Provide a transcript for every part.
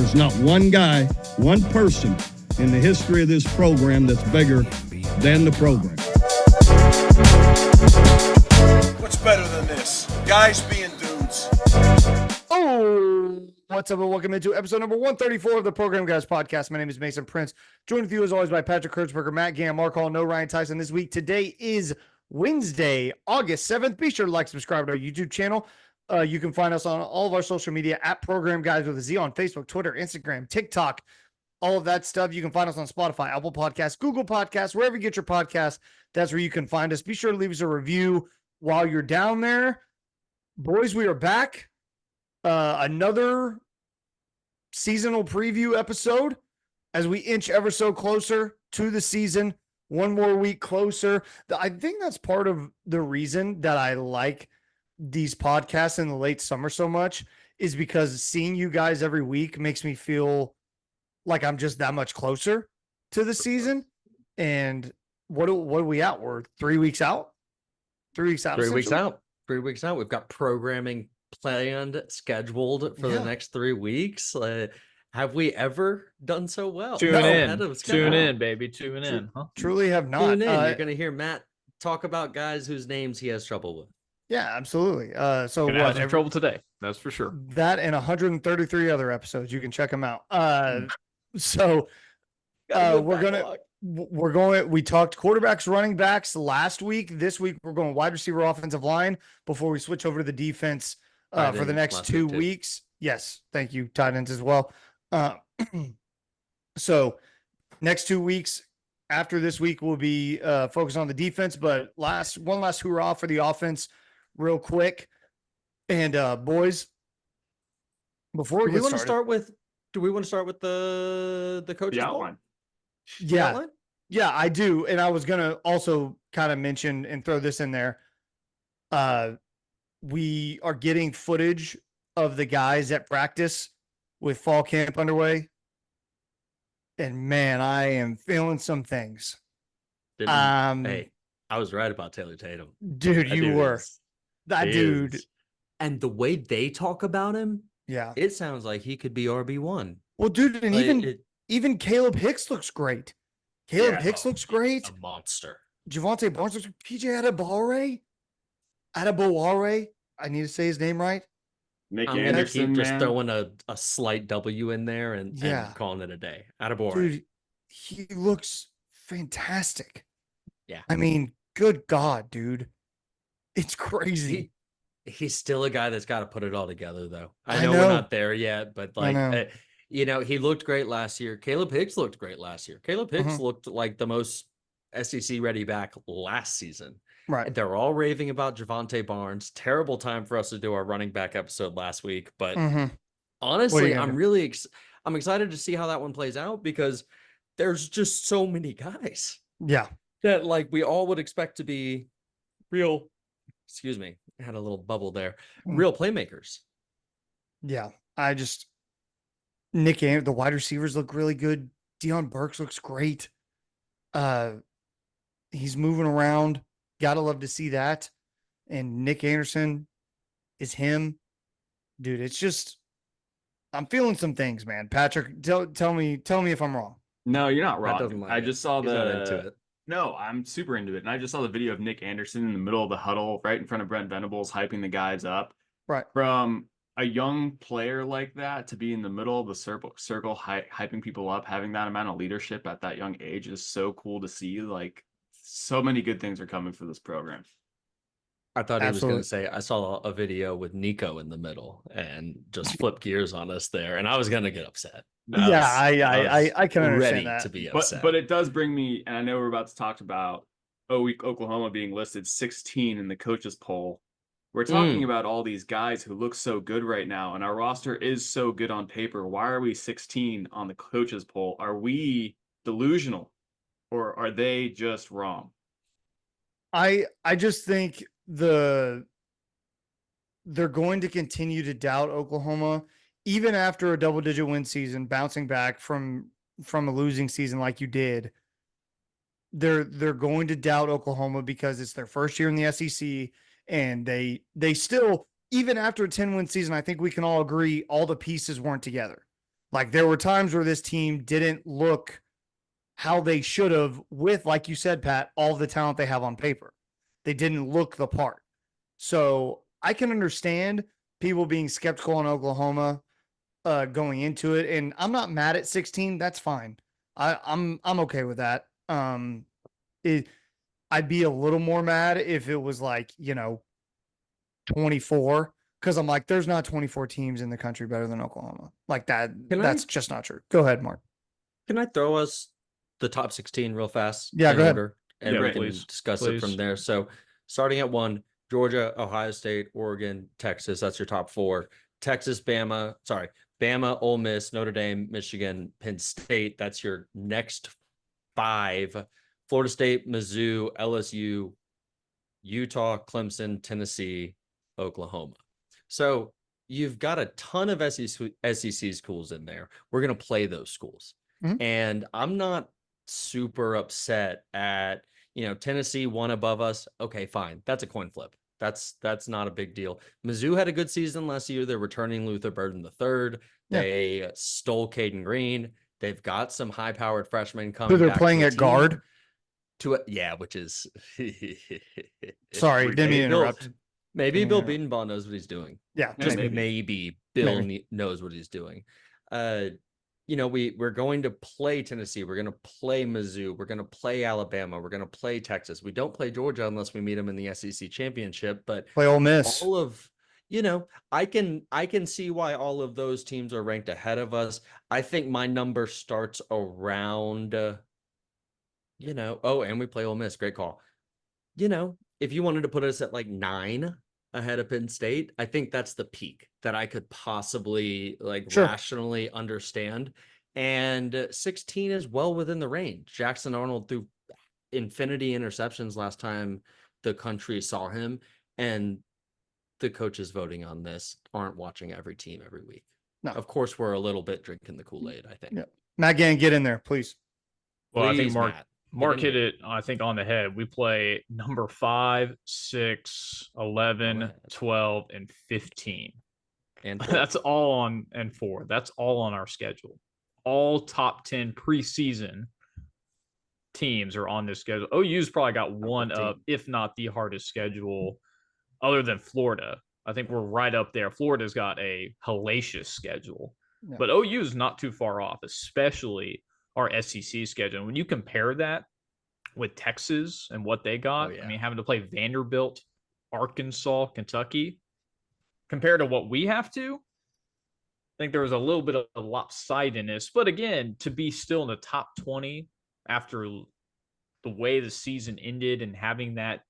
There's not one guy, one person in the history of this program that's bigger than the program. What's better than this? Guys being dudes. Oh, what's up and welcome into episode number 134 of the Program Guys podcast. My name is Mason Prince, joined with you as always by Patrick Kurtzberger, Matt Gam, Mark Hall, no Ryan Tyson this week. Today is Wednesday, August 7th. Be sure to like, subscribe to our YouTube channel. You can find us on all of our social media at Program Guys with a Z on Facebook, Twitter, Instagram, TikTok, all of that stuff. You can find us on Spotify, Apple Podcasts, Google Podcasts, wherever you get your podcasts. That's where you can find us. Be sure to leave us a review while you're down there. Boys, we are back. Another seasonal preview episode as we inch ever so closer to the season. One more week closer. I think that's part of the reason that I like these podcasts in the late summer so much is because seeing you guys every week makes me feel like I'm just that much closer to the season. And what are we at? We're 3 weeks out. 3 weeks out. 3 weeks out. 3 weeks out. We've got programming planned, scheduled for the next 3 weeks. Have we ever done so well? Tune in, baby. Tune in. Huh? Truly have not. Tune in. You're going to hear Matt talk about guys whose names he has trouble with. Yeah, absolutely. So Gonna have some trouble today. That's for sure. That and 133 other episodes. You can check them out. We talked quarterbacks, running backs last week. This week, we're going wide receiver, offensive line before we switch over to the defense for the next 2 weeks. Yes. Thank you. Tight ends as well. So next 2 weeks after this week, we'll be focused on the defense, but one last hoorah for the offense real quick. And boys, before we do we want to start with the coach's outline? Yeah, I do. And I was going to also kind of mention and throw this in there. We are getting footage of the guys at practice with fall camp underway. And man, I am feeling some things. Hey, I was right about Taylor Tatum. Dude, you were. That dude. And the way they talk about him, yeah, it sounds like he could be RB1. Well, dude, and even Caleb Hicks looks great. Hicks looks great. A monster. Javonte Barnes looks PJ Adebawore. I need to say his name right. Nic I'm Anderson, keep just throwing a slight W in there and calling it a day. Adebawore. Dude, he looks fantastic. Yeah. I mean, good God, dude. It's crazy. He's still a guy that's got to put it all together, though. I know we're not there yet, but he looked great last year. Caleb Hicks looked great last year. Caleb Hicks looked like the most SEC ready back last season. Right. They're all raving about Javonte Barnes. Terrible time for us to do our running back episode last week, but honestly, I'm excited to see how that one plays out because there's just so many guys. Yeah. That we all would expect to be real. Excuse me, I had a little bubble there. Real playmakers. Yeah, Nick Anderson, the wide receivers look really good. Deion Burks looks great. He's moving around. Gotta love to see that. And Nic Anderson is him. Dude, it's just, I'm feeling some things, man. Patrick, tell me if I'm wrong. No, you're not wrong. I just saw He's not into it. No, I'm super into it. And I just saw the video of Nic Anderson in the middle of the huddle, right in front of Brent Venables, hyping the guys up. Right. From a young player like that to be in the middle of the circle hyping people up, having that amount of leadership at that young age is so cool to see. So many good things are coming for this program. I thought he was going to say, I saw a video with Nico in the middle and just flip gears on us there. And I was going to get upset. I can understand that. To be upset. But it does bring me, and I know we're about to talk about Oklahoma being listed 16 in the coaches poll. We're talking about all these guys who look so good right now, and our roster is so good on paper. Why are we 16 on the coaches poll? Are we delusional, or are they just wrong? I just think they're going to continue to doubt Oklahoma even after a double-digit win season, bouncing back from a losing season like you did. They're going to doubt Oklahoma because it's their first year in the SEC, and they still, even after a 10-win season, I think we can all agree all the pieces weren't together. Like there were times where this team didn't look how they should have with, like you said, Pat, all the talent they have on paper. They didn't look the part. So I can understand people being skeptical on Oklahoma going into it. And I'm not mad at 16. That's fine. I'm okay with that. I'd be a little more mad if it was like, 24. Because I'm like, there's not 24 teams in the country better than Oklahoma. Like that. That's just not true. Go ahead, Mark. Can I throw us the top 16 real fast? Yeah, go ahead. And we can discuss it from there. So starting at 1, Georgia, Ohio State, Oregon, Texas. That's your top 4. Texas, Bama, Ole Miss, Notre Dame, Michigan, Penn State. That's your next 5. Florida State, Mizzou, LSU, Utah, Clemson, Tennessee, Oklahoma. So you've got a ton of SEC schools in there. We're going to play those schools. Mm-hmm. And I'm not super upset at, Tennessee 1 above us. Okay, fine. That's a coin flip. That's not a big deal. Mizzou had a good season last year. They're returning Luther Burden III. They stole Caden Green. They've got some high-powered freshmen coming. So they're playing at guard? Which is... Sorry, didn't mean to interrupt. Maybe Bill Bedenbaugh knows what he's doing. Yeah. Maybe Bill knows what he's doing. We're going to play Tennessee. We're going to play Mizzou. We're going to play Alabama. We're going to play Texas. We don't play Georgia unless we meet them in the SEC championship, but play Ole Miss. All of, I can see why all of those teams are ranked ahead of us. I think my number starts around, and we play Ole Miss. Great call. If you wanted to put us at like 9 ahead of Penn State, I think that's the peak that I could possibly rationally understand. And 16 is well within the range. Jackson Arnold threw infinity interceptions last time the country saw him, and the coaches voting on this aren't watching every team every week. No. Of course, we're a little bit drinking the Kool-Aid, I think. Yeah. Matt Gann, get in there, please. Well, please, I think Mark hit it, I think, on the head. We play number 5, 6, 11, 12, and 15. And that's all on, and 4. That's all on our schedule. All top 10 preseason teams are on this schedule. OU's probably got one of, if not the hardest schedule, other than Florida. I think we're right up there. Florida's got a hellacious schedule. Yeah. But OU's not too far off, especially our SEC schedule. When you compare that with Texas and what they got, I mean, having to play Vanderbilt, Arkansas, Kentucky, compared to what we have to, I think there was a little bit of a lopsidedness. But again, to be still in the top 20 after the way the season ended and having that,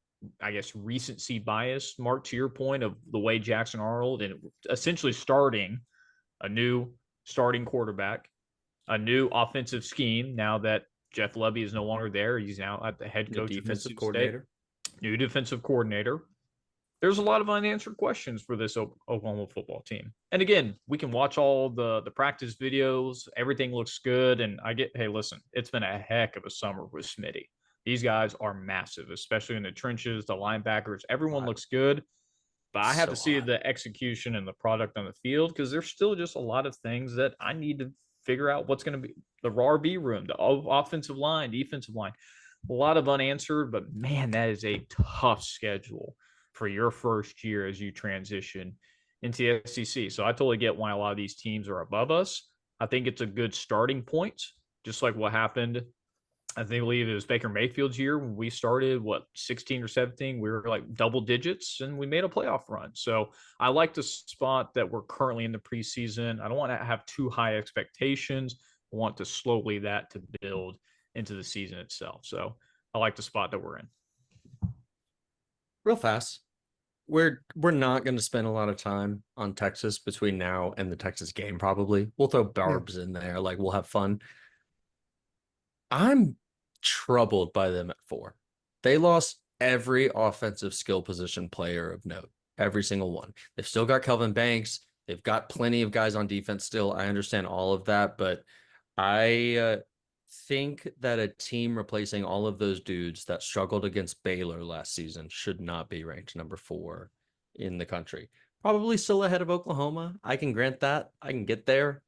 I guess, recency bias, Mark, to your point of the way Jackson Arnold and essentially starting a new starting quarterback, a new offensive scheme. Now that Jeff Lebby is no longer there, he's now at the head coach, defensive coordinator, new defensive coordinator. There's a lot of unanswered questions for this Oklahoma football team. And again, we can watch all the practice videos. Everything looks good. And hey, listen, it's been a heck of a summer with Smitty. These guys are massive, especially in the trenches, the linebackers. Everyone looks good. But I have to see the execution and the product on the field, because there's still just a lot of things that I need to figure out what's going to be the RB room, the offensive line, defensive line. A lot of unanswered, but man, that is a tough schedule for your first year as you transition into the SEC. So I totally get why a lot of these teams are above us. I think it's a good starting point, just like what happened. I believe it was Baker Mayfield's year when we started, 16 or 17, we were like double digits and we made a playoff run. So I like the spot that we're currently in the preseason. I don't want to have too high expectations. I want to slowly that to build into the season itself. So I like the spot that we're in. Real fast. We're not going to spend a lot of time on Texas between now and the Texas game, probably. We'll throw barbs in there. Like, we'll have fun. I'm troubled by them at 4. They lost every offensive skill position player of note, every single one. They've still got Kelvin Banks. They've got plenty of guys on defense still. I understand all of that, but I think that a team replacing all of those dudes that struggled against Baylor last season should not be ranked number 4 in the country. Probably still ahead of Oklahoma. I can grant that. I can get there.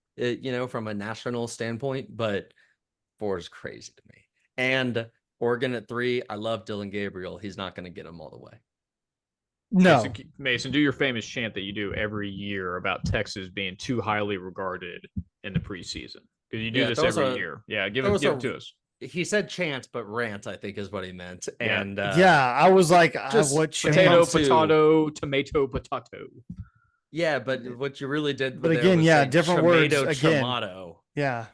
from a national standpoint, but 4 is crazy to me. And Oregon at 3, I love Dylan Gabriel. He's not going to get him all the way. No. Mason, do your famous chant that you do every year about Texas being too highly regarded in the preseason. Because you do this every year. Yeah, give it to us. He said chant, but rant, I think, is what he meant. And I was like, what potato, tomato, potato. Yeah, but what you really did. But again, different words. Again, tomato. Yeah.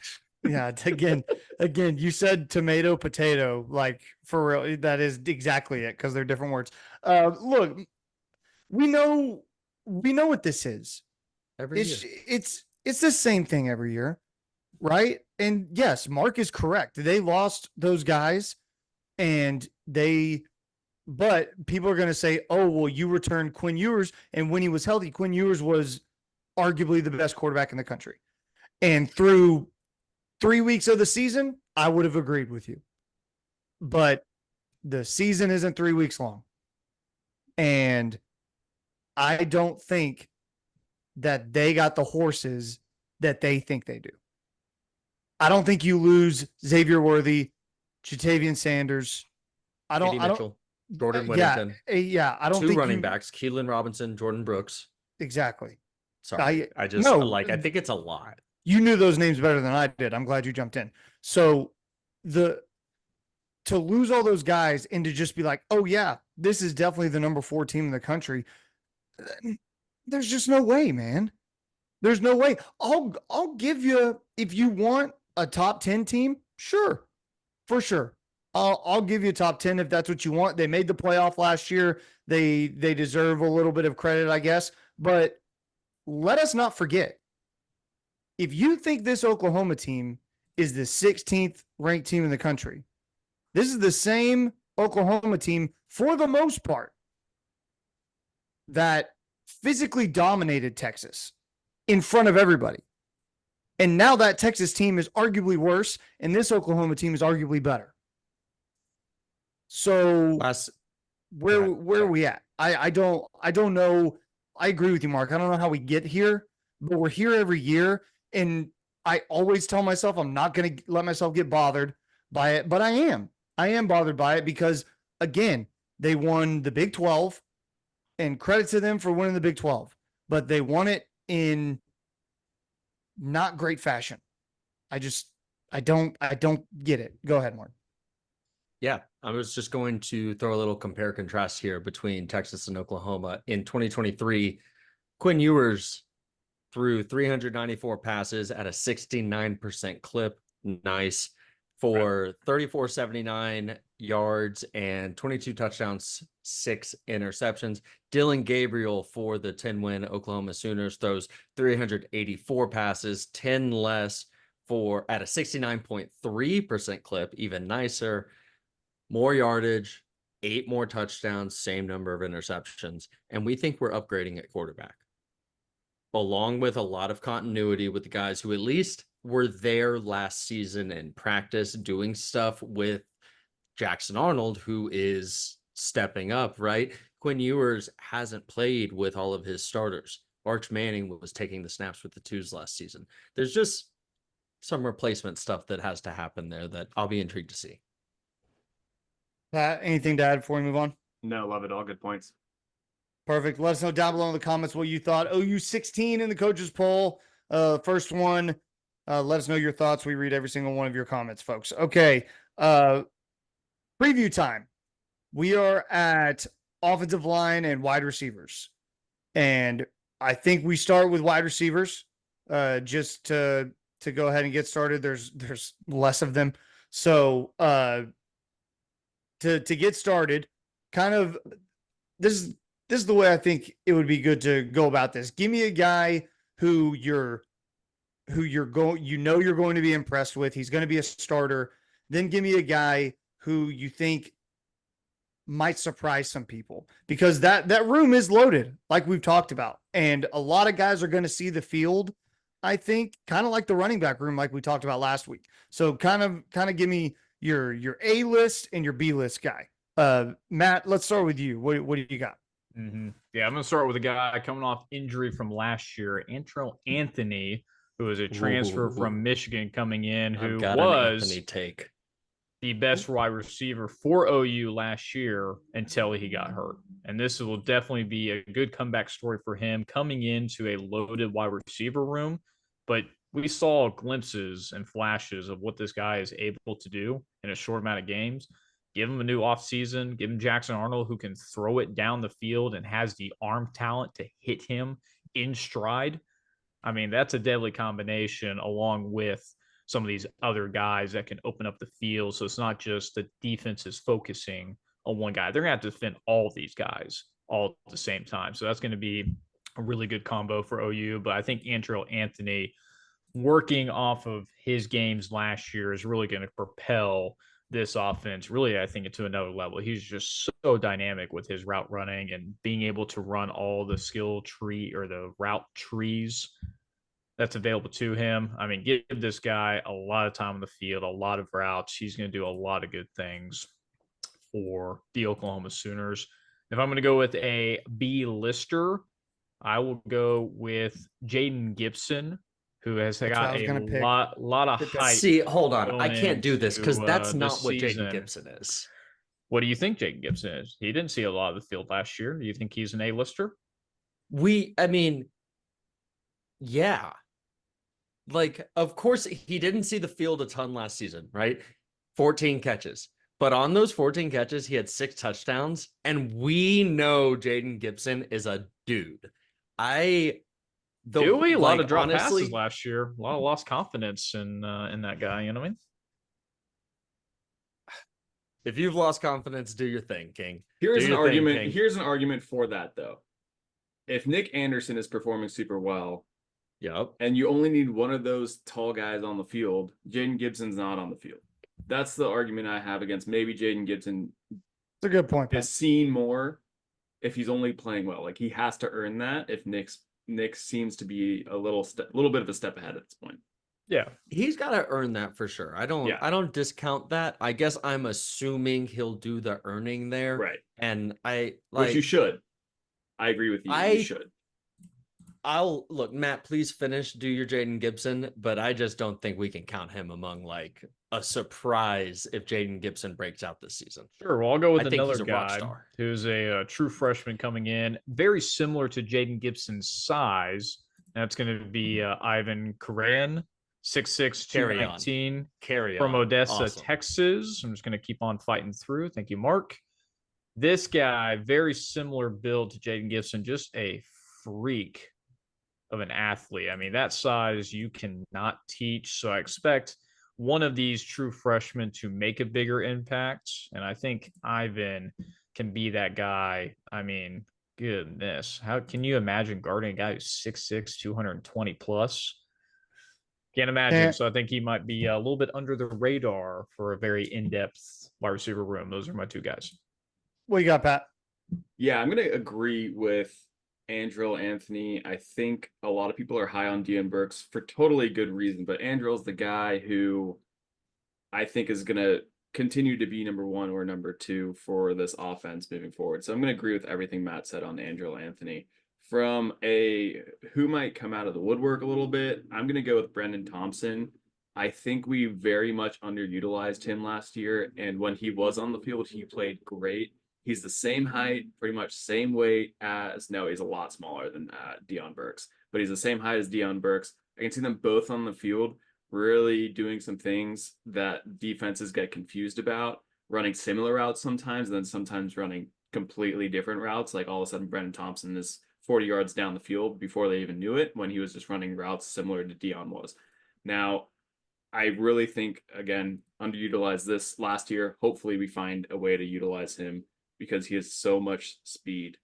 Again, you said tomato, potato, like for real. That is exactly it, because they're different words. Look, we know what this is. Every year. It's the same thing every year, right? And yes, Mark is correct. They lost those guys, but people are going to say, oh, well, you returned Quinn Ewers, and when he was healthy, Quinn Ewers was arguably the best quarterback in the country. And through 3 weeks of the season, I would have agreed with you. But the season isn't 3 weeks long. And I don't think that they got the horses that they think they do. I don't think you lose Xavier Worthy, Jatavian Sanders. Jordan Whittington. I don't 2 think running backs, Keelan Robinson, Jordan Brooks. Exactly. Sorry. I think it's a lot. You knew those names better than I did. I'm glad you jumped in. So to lose all those guys and to just be like, oh yeah, this is definitely the number 4 team in the country. There's just no way, man. There's no way. I'll give you, if you want a top 10 team, sure. For sure. I'll give you a top 10 if that's what you want. They made the playoff last year. They deserve a little bit of credit, I guess. But let us not forget, if you think this Oklahoma team is the 16th ranked team in the country, this is the same Oklahoma team, for the most part, that physically dominated Texas in front of everybody. And now that Texas team is arguably worse, and this Oklahoma team is arguably better. So where are we at? I don't know. I agree with you, Mark. I don't know how we get here, but we're here every year. And I always tell myself I'm not going to let myself get bothered by it, but I am. I am bothered by it because, again, they won the Big 12, and credit to them for winning the Big 12, but they won it in not great fashion. I don't get it. Go ahead, Mark. Yeah, I was just going to throw a little compare contrast here between Texas and Oklahoma. In 2023, Quinn Ewers threw 394 passes at a 69% clip. Nice. For 3,479 yards and 22 touchdowns, 6 interceptions. Dylan Gabriel for the 10-win Oklahoma Sooners throws 384 passes, 10 less at a 69.3% clip, even nicer. More yardage, 8 more touchdowns, same number of interceptions. And we think we're upgrading at quarterback, along with a lot of continuity with the guys who at least were there last season in practice doing stuff with Jackson Arnold, who is stepping up, right? Quinn Ewers hasn't played with all of his starters. Arch Manning was taking the snaps with the 2s last season. There's just some replacement stuff that has to happen there that I'll be intrigued to see. Pat, anything to add before we move on? No, love it. All good points. Perfect. Let us know down below in the comments what you thought. OU 16 in the coaches poll. First one. Let us know your thoughts. We read every single one of your comments, folks. Okay. Preview time. We are at offensive line and wide receivers. And I think we start with wide receivers just to go ahead and get started. There's less of them. So to get started, kind of this is the way I think it would be good to go about this. Give me a guy who you're going to be impressed with. He's going to be a starter. Then give me a guy who you think might surprise some people, because that room is loaded, like we've talked about. And a lot of guys are going to see the field, I think, kind of like the running back room, like we talked about last week. So kind of give me your A list and your B list guy. Matt, let's start with you. What do you got? Mm-hmm. Yeah, I'm going to start with a guy coming off injury from last year, Andrel Anthony. who is a transfer from Michigan coming in, who was the best wide receiver for OU last year until he got hurt. And this will definitely be a good comeback story for him coming into a loaded wide receiver room. But we saw glimpses and flashes of what this guy is able to do in a short amount of games. Give him a new offseason. Give him Jackson Arnold, who can throw it down the field and has the arm talent to hit him in stride. I mean, that's a deadly combination along with some of these other guys that can open up the field. So it's not just the defense is focusing on one guy. They're going to have to defend all these guys all at the same time. So that's going to be a really good combo for OU. But I think Andrel Anthony, working off of his games last year, is really going to propel this offense really, I think, into another level. He's just so dynamic with his route running and being able to run all the skill tree or the route trees that's available to him. I mean, give this guy a lot of time on the field, a lot of routes. He's going to do a lot of good things for the Oklahoma Sooners. If I'm going to go with a B-lister, I will go with Jaden Gibson, who has got a lot of hype. See, hold on. I can't do this because that's not what Jaden Gibson is. What do you think Jaden Gibson is? He didn't see a lot of the field last year. Do you think he's an A-lister? Yeah. Like, of course, he didn't see the field a ton last season, right? 14 catches. But on those 14 catches, he had 6 touchdowns. And we know Jaden Gibson is a dude. A lot of drop passes last year. A lot of lost confidence in that guy. You know what I mean? If you've lost confidence, do your thing, King. Here's an argument for that, though. If Nic Anderson is performing super well, and you only need one of those tall guys on the field, Jaden Gibson's not on the field. That's the argument I have against maybe Jaden Gibson. It's a good point. Is seen more if he's only playing well. Like, he has to earn that if Nick seems to be a little bit of a step ahead at this point. Yeah, he's got to earn that for sure. I don't discount that. I guess I'm assuming he'll do the earning there, right? And which you should. I agree with you. You should. I'll look, Matt, please do your Jaden Gibson, but I just don't think we can count him among like a surprise if Jaden Gibson breaks out this season. Sure. Well, I'll go with another guy who's a true freshman coming in, very similar to Jaden Gibson's size. That's going to be Ivan Karayan, 6'6", 219 from Odessa, Texas. I'm just going to keep on fighting through. Thank you, Mark. This guy, very similar build to Jaden Gibson, just a freak of an athlete. I mean, that size you cannot teach. So I expect one of these true freshmen to make a bigger impact. And I think Ivan can be that guy. I mean, goodness, how can you imagine guarding a guy who's 6'6", 220 plus? Can't imagine. So I think he might be a little bit under the radar for a very in-depth wide receiver room. Those are my two guys. What you got, Pat? Yeah, I'm going to agree with Andrel Anthony. I think a lot of people are high on Deion Burks for totally good reason, but Andrel's the guy who I think is going to continue to be number 1 or number 2 for this offense moving forward. So I'm going to agree with everything Matt said on Andrel Anthony. From a who might come out of the woodwork a little bit, I'm going to go with Brendan Thompson. I think we very much underutilized him last year, and when he was on the field, he played great. He's the same height, pretty much same weight as, no, he's a lot smaller than Deion Burks, but he's the same height as Deion Burks. I can see them both on the field really doing some things that defenses get confused about, running similar routes sometimes, and then sometimes running completely different routes. Like all of a sudden, Brendan Thompson is 40 yards down the field before they even knew it, when he was just running routes similar to Deion was. Now, I really think, again, underutilized this last year. Hopefully we find a way to utilize him, because he has so much speed.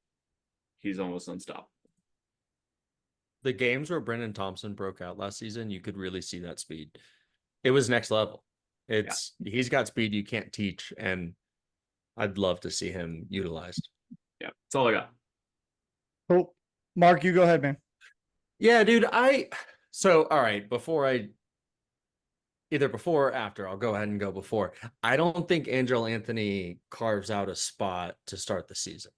He's almost unstoppable. The games where Brendan Thompson broke out last season, you could really see that speed. It was next level. He's got speed you can't teach, and I'd love to see him utilized. Yeah, that's all I got. Cool. Mark, you go ahead, man. Yeah, dude. All right, either before or after, I'll go ahead and go before. I don't think Andrel Anthony carves out a spot to start the season.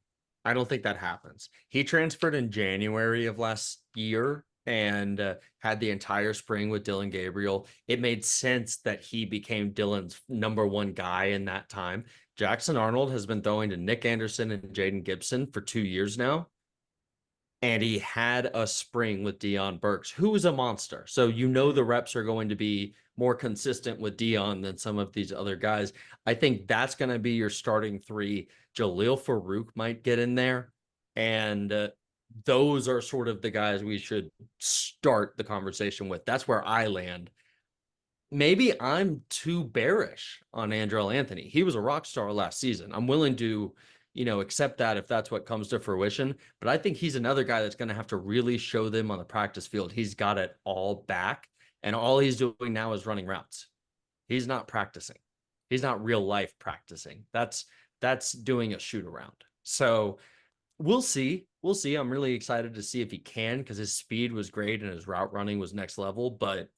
I don't think that happens. He transferred in January of last year, and had the entire spring with Dillon Gabriel. It made sense that he became Dillon's number one guy in that time. Jackson Arnold has been throwing to Nic Anderson and Jaden Gibson for 2 years now. And he had a spring with Deion Burks, who is a monster. So the reps are going to be more consistent with Deion than some of these other guys. I think that's going to be your starting three. Jalil Farouk might get in there. And those are sort of the guys we should start the conversation with. That's where I land. Maybe I'm too bearish on Andrel Anthony. He was a rock star last season. I'm willing to accept that if that's what comes to fruition. But I think he's another guy that's going to have to really show them on the practice field. He's got it all back, and all he's doing now is running routes. He's not practicing. He's not real life practicing. That's doing a shoot around. So we'll see. We'll see. I'm really excited to see if he can, because his speed was great and his route running was next level, but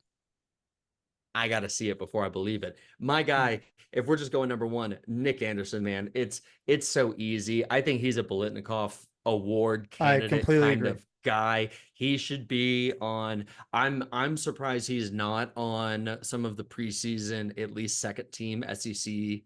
I got to see it before I believe it. My guy, if we're just going number one, Nic Anderson, man, it's so easy. I think he's a Biletnikoff Award candidate of guy. He should be on. I'm surprised he's not on some of the preseason, at least second team SEC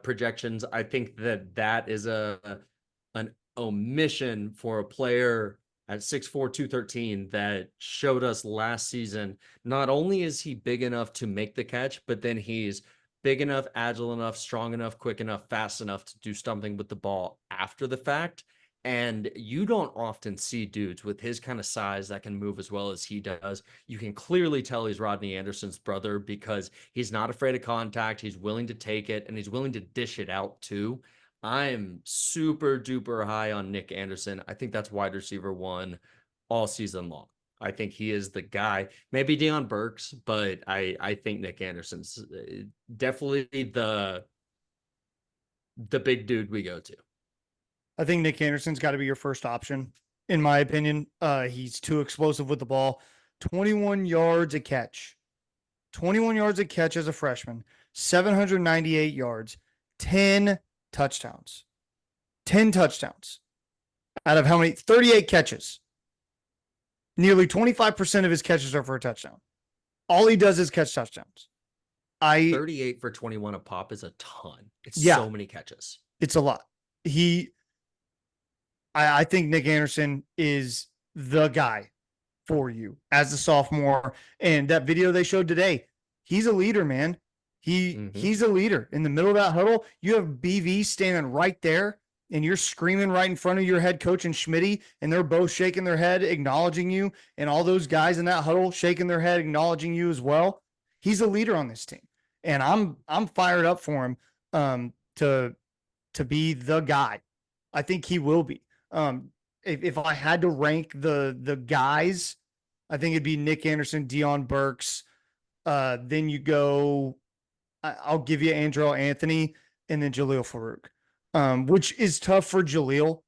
projections. I think that is an omission for a player at 6'4", 213 that showed us last season. Not only is he big enough to make the catch, but then he's big enough, agile enough, strong enough, quick enough, fast enough to do something with the ball after the fact. And you don't often see dudes with his kind of size that can move as well as he does. You can clearly tell he's Rodney Anderson's brother, because he's not afraid of contact. He's willing to take it, and he's willing to dish it out too. I'm super duper high on Nic Anderson. I think that's wide receiver one all season long. I think he is the guy. Maybe Deion Burks, but I think Nic Anderson's definitely the big dude we go to. I think Nic Anderson's got to be your first option, in my opinion. He's too explosive with the ball. 21 yards a catch. 21 yards a catch as a freshman. 798 yards. 10 touchdowns. 10 touchdowns. Out of how many? 38 catches. Nearly 25% of his catches are for a touchdown. All he does is catch touchdowns. 38 for 21 a pop is a ton. It's so many catches. It's a lot. I think Nic Anderson is the guy for you as a sophomore. And that video they showed today, he's a leader, man. He's a leader. In the middle of that huddle, you have BV standing right there, and you're screaming right in front of your head coach and Schmitty, and they're both shaking their head, acknowledging you, and all those guys in that huddle shaking their head, acknowledging you as well. He's a leader on this team, and I'm fired up for him to be the guy. I think he will be. If I had to rank the guys, I think it'd be Nic Anderson, Deion Burks. Then you go, I'll give you Andrel Anthony, and then Jalil Farouk, which is tough for Jalil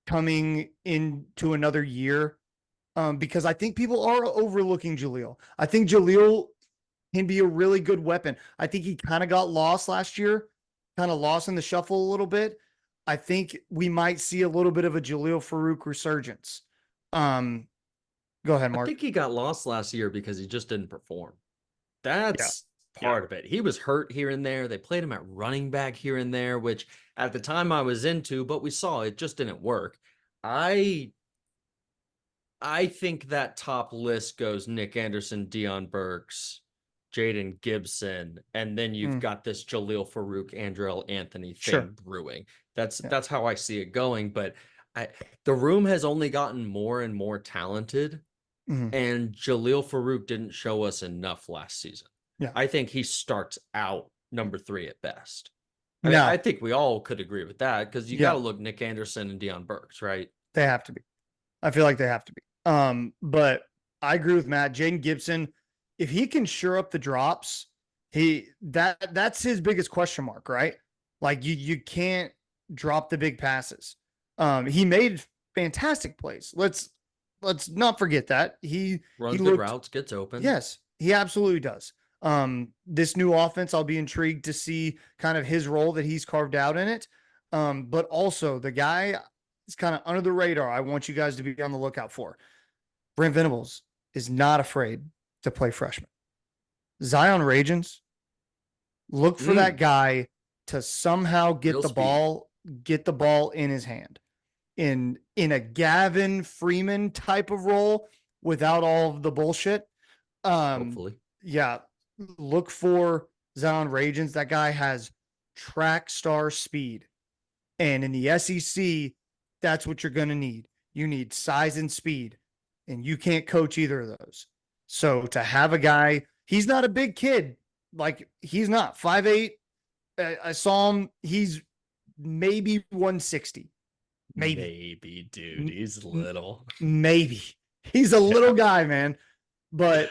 coming into another year, because I think people are overlooking Jalil. I think Jalil can be a really good weapon. I think he kind of got lost last year, kind of lost in the shuffle a little bit. I think we might see a little bit of a Jalil Farouk resurgence. Go ahead, Mark. I think he got lost last year because he just didn't perform. That's part of it. He was hurt here and there. They played him at running back here and there, which at the time I was into, but we saw it just didn't work. I think that top list goes Nic Anderson, Deion Burks, Jaden Gibson, and then you've got this Jalil Farouk, Andrel Anthony thing brewing. That's how I see it going. But the room has only gotten more and more talented, and Jalil Farouk didn't show us enough last season. Yeah, I think he starts out number 3 at best. I think we all could agree with that, because you got to look Nic Anderson and Deion Burks, right? They have to be. I feel like they have to be. But I agree with Matt. Jaden Gibson, if he can shore up the drops, that's his biggest question mark, right? Like you can't drop the big passes. He made fantastic plays. Let's not forget that. He runs good routes, gets open. Yes, he absolutely does. This new offense, I'll be intrigued to see kind of his role that he's carved out in it. But also the guy is kind of under the radar. I want you guys to be on the lookout for Brent Venables is not afraid to play freshman. Zion Ragens, look for that guy to somehow get the ball in his hand in a Gavin Freeman type of role without all of the bullshit. Hopefully. Yeah. Look for Zion Ragens. That guy has track star speed. And in the SEC, that's what you're going to need. You need size and speed, and you can't coach either of those. So to have a guy, he's not a big kid. Like, he's not 5'8". I saw him. He's maybe 160. Maybe, dude. He's little. Maybe. He's a little guy, man. But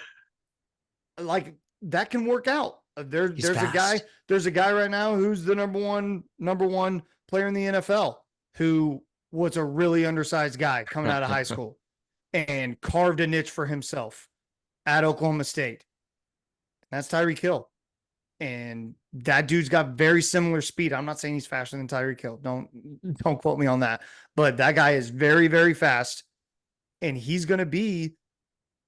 like, that can work out. There's a guy right now who's the number one player in the NFL who was a really undersized guy coming out of high school and carved a niche for himself at Oklahoma State. That's Tyreek Hill. And that dude's got very similar speed. I'm not saying he's faster than Tyreek Hill. Don't quote me on that. But that guy is very, very fast. And he's going to be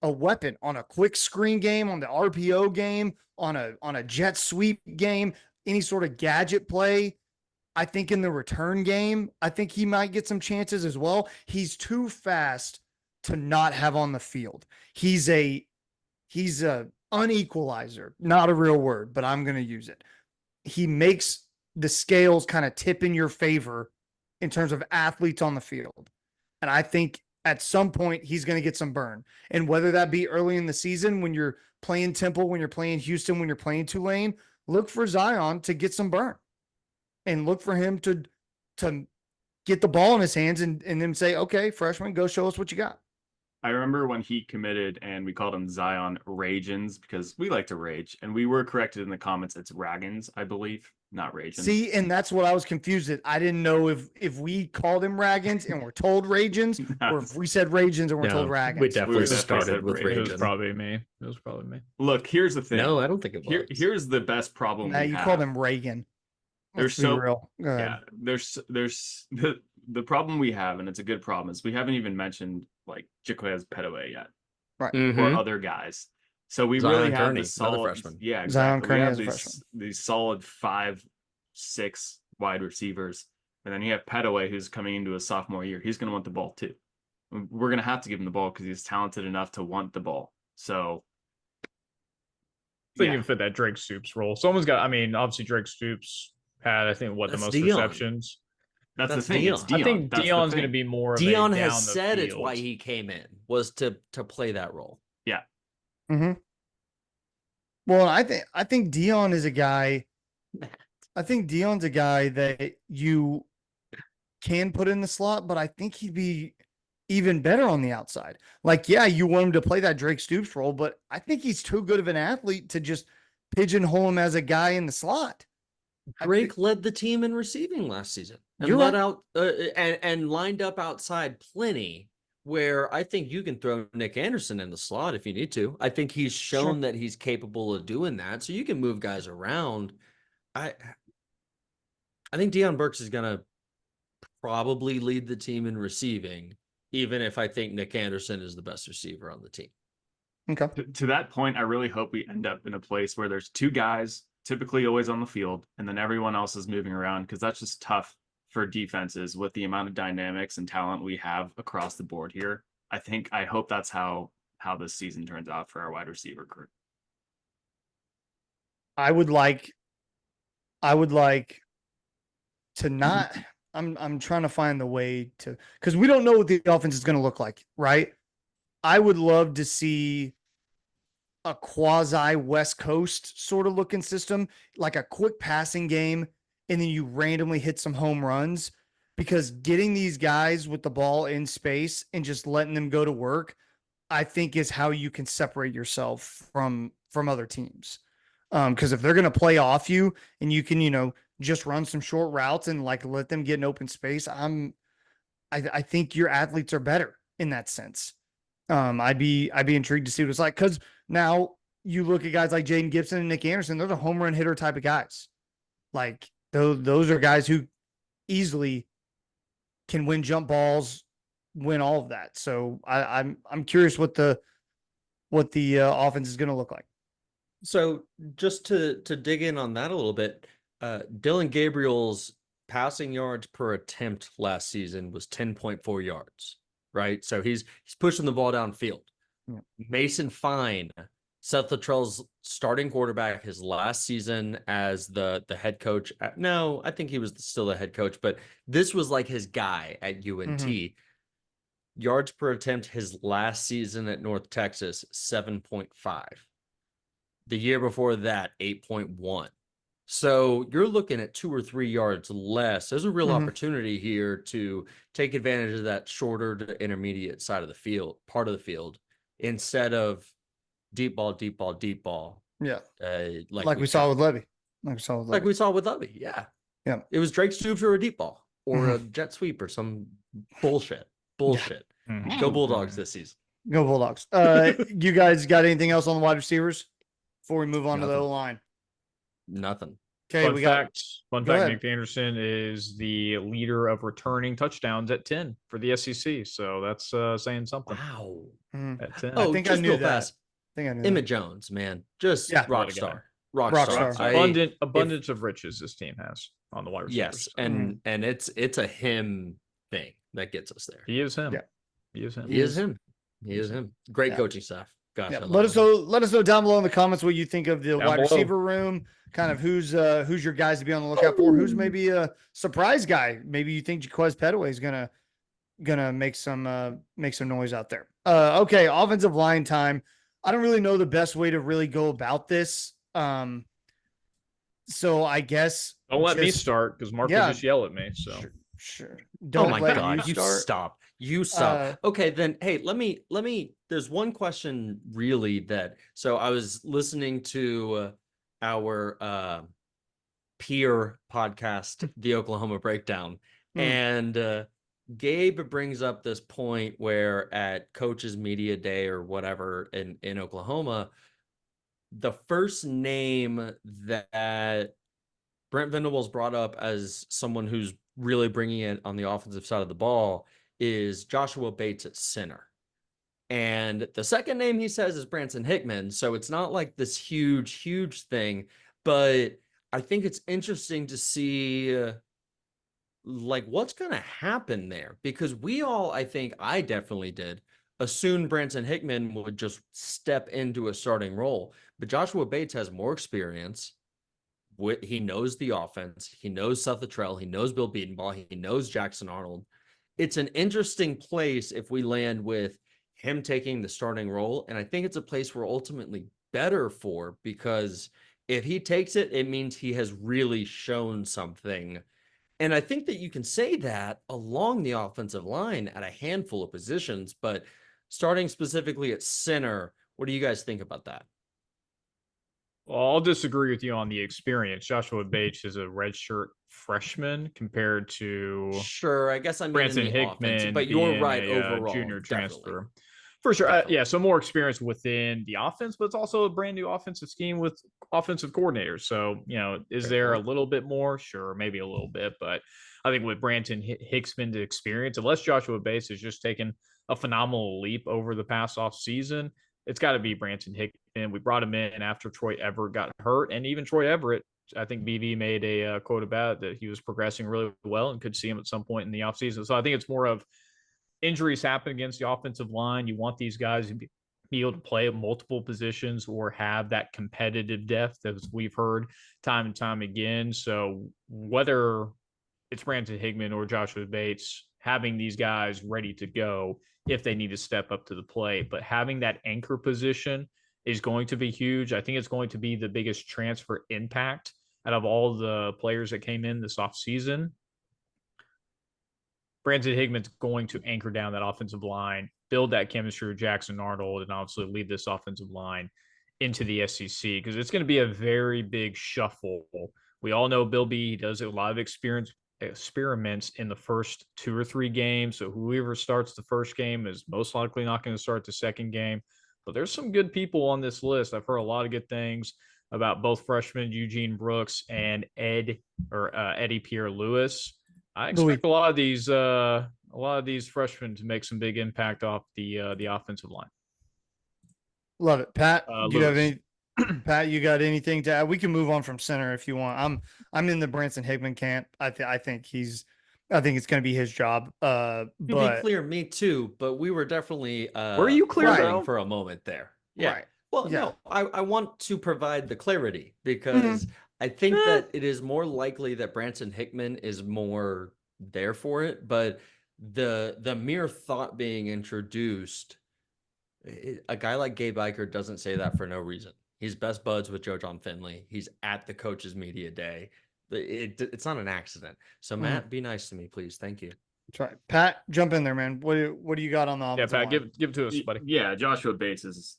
a weapon on a quick screen game, on the RPO game, on a jet sweep game, any sort of gadget play. I think in the return game, I think he might get some chances as well. He's too fast to not have on the field. He's a unequalizer, not a real word, but I'm going to use it. He makes the scales kind of tip in your favor in terms of athletes on the field. And I think at some point he's going to get some burn. And whether that be early in the season when you're playing Temple, when you're playing Houston, when you're playing Tulane, look for Zion to get some burn and look for him to get the ball in his hands and then say, okay, freshman, go show us what you got. I remember when he committed and we called him Zion Ragens because we like to rage, and we were corrected in the comments. It's Ragans, I believe, not Ragens. See, and that's what I was confused at. I didn't know if we called him Ragans and we're told Ragens, or if we said Ragens and we're told Ragans. We definitely started with Ragens. It was probably me. Look, here's the thing. No, I don't think it was. Here's the best problem. You called him Reagan. There's so real. Yeah. There's the problem we have, and it's a good problem, is we haven't even mentioned like Jaquez Petaway yet, right? Or other guys. So we Zion really have Kearney, the solid freshman. Yeah, exactly. Zion We have Kearney these solid 5-6 wide receivers, and then you have Petaway who's coming into his sophomore year. He's going to want the ball too. We're going to have to give him the ball because he's talented enough to want the ball. So you can fit that Drake Stoops role. Someone's got. I mean, obviously Drake Stoops had, I think, the most Deion. receptions. That's the thing. It's Deion. I think Deion's going to be more. Deion of a has said field. It's why he came in was to play that role. Yeah. Mm-hmm. Well, I think Deion is a guy. I think Deion's a guy that you can put in the slot, but I think he'd be even better on the outside. Like, yeah, you want him to play that Drake Stoops role, but I think he's too good of an athlete to just pigeonhole him as a guy in the slot. Drake led the team in receiving last season and and lined up outside plenty, where I think you can throw Nic Anderson in the slot if you need to. I think he's shown that he's capable of doing that. So you can move guys around. I think Deion Burks is going to probably lead the team in receiving, even if I think Nic Anderson is the best receiver on the team. Okay. To that point, I really hope we end up in a place where there's 2 guys typically always on the field, and then everyone else is moving around, because that's just tough for defenses with the amount of dynamics and talent we have across the board here. I hope that's how this season turns out for our wide receiver group. I would like to not. I'm trying to find the way to, because we don't know what the offense is going to look like, right? I would love to see a quasi West Coast sort of looking system, like a quick passing game, and then you randomly hit some home runs, because getting these guys with the ball in space and just letting them go to work, I think is how you can separate yourself from other teams. Because if they're going to play off you and you can, just run some short routes and like let them get in open space, I think your athletes are better in that sense. I'd be intrigued to see what it's like, because now you look at guys like Jaden Gibson and Nic Anderson, those are home run hitter type of guys. Like those are guys who easily can win jump balls, win all of that. So I'm curious what the offense is going to look like. So just to dig in on that a little bit, Dylan Gabriel's passing yards per attempt last season was 10.4 yards, right? So he's pushing the ball downfield. Yeah. Mason Fine, Seth Luttrell's starting quarterback, his last season as the head coach. No, I think he was still the head coach, but this was like his guy at UNT. Mm-hmm. Yards per attempt his last season at North Texas, 7.5. The year before that, 8.1. So you're looking at 2 or 3 yards less. There's a real opportunity here to take advantage of that shorter to intermediate side of the field, part of the field, instead of deep ball. Yeah. Like we saw with Levy. Like we saw with Levy. Yeah. Yeah. It was Drake Stoops or a deep ball or a jet sweep or some bullshit. Yeah. Go Bulldogs this season. Go Bulldogs. You guys got anything else on the wide receivers before we move on to the O-line? Nothing. Okay, Fun fact, Nic Anderson is the leader of returning touchdowns at 10 for the SEC. So that's saying something. Wow. At 10. I think I knew that. Fast. Emmett Jones, man. Just rock star. Abundance of riches this team has on the wide receivers. Yes, and it's a him thing that gets us there. He is him. Yeah. He is him. Great coaching staff. Gosh, let us know down below in the comments what you think of the wide receiver room. Kind of who's your guys to be on the lookout for. Who's maybe a surprise guy? Maybe you think Jaquez Petaway is gonna make some noise out there. Okay, offensive line time. I don't really know the best way to really go about this. So I guess don't let me start because Mark will just yell at me. So sure. Don't let God, you stop. Okay, then hey, let me there's one question really so I was listening to our peer podcast, The Oklahoma Breakdown, and Gabe brings up this point where at Coach's Media Day or whatever in Oklahoma, the first name that Brent Venables brought up as someone who's really bringing it on the offensive side of the ball is Joshua Bates at center. And the second name he says is Branson Hickman. So it's not like this huge thing, but I think it's interesting to see like what's going to happen there, because we all, I think I definitely did, assume Branson Hickman would just step into a starting role. But Joshua Bates has more experience. He knows the offense. He knows Seth Luttrell. He knows Bill Beatonbaugh. He knows Jackson Arnold. It's an interesting place if we land with him taking the starting role. And I think it's a place we're ultimately better for, because if he takes it, it means he has really shown something. And I think that you can say that along the offensive line at a handful of positions, but starting specifically at center, what do you guys think about that? Well, I'll disagree with you on the experience. Joshua Bates is a redshirt freshman compared to I guess I'm Branson Hickman, offense, but you're right overall. Junior definitely. Transfer. For sure. So more experience within the offense, but it's also a brand new offensive scheme with offensive coordinators. So, is there a little bit more? Sure, maybe a little bit. But I think with Branson Hicksman's experience, unless Joshua Bates has just taken a phenomenal leap over the past off season, it's got to be Branson Hickman. We brought him in after Troy Everett got hurt. And even Troy Everett, I think BV made a quote about that he was progressing really well and could see him at some point in the offseason. So I think it's more of injuries happen against the offensive line. You want these guys to be able to play at multiple positions or have that competitive depth, as we've heard time and time again. So whether it's Branson Hickman or Joshua Bates, having these guys ready to go if they need to step up to the plate, but having that anchor position is going to be huge. I think it's going to be the biggest transfer impact out of all the players that came in this offseason. Branson Hickman's going to anchor down that offensive line, build that chemistry with Jackson Arnold, and obviously lead this offensive line into the SEC, because it's going to be a very big shuffle. We all know Bill B does a lot of experiments in the first 2 or 3 games. So whoever starts the first game is most likely not going to start the second game. But there's some good people on this list. I've heard a lot of good things about both freshmen Eugene Brooks and Eddie Pierre-Louis. I expect a lot of a lot of these freshmen to make some big impact off the offensive line. Love it, Pat. Do you have Lewis. any? Pat, you got anything to add? We can move on from center if you want. I'm in the Branson Hickman camp. I think it's going to be his job. To be clear, me too. But we were definitely were you clear for a moment there? Yeah. Right. Well, Yeah. no, I want to provide the clarity because I think that it is more likely that Branson Hickman is more there for it, but the mere thought being introduced, a guy like Gabe Eichert doesn't say that for no reason. He's best buds with Joe John Finley. He's at the coach's media day. It's not an accident. So Matt, be nice to me, please. Thank you. That's right. Pat, jump in there, man. What do you got on the offensive Pat, line? give it to us, buddy. Yeah, Joshua Bates is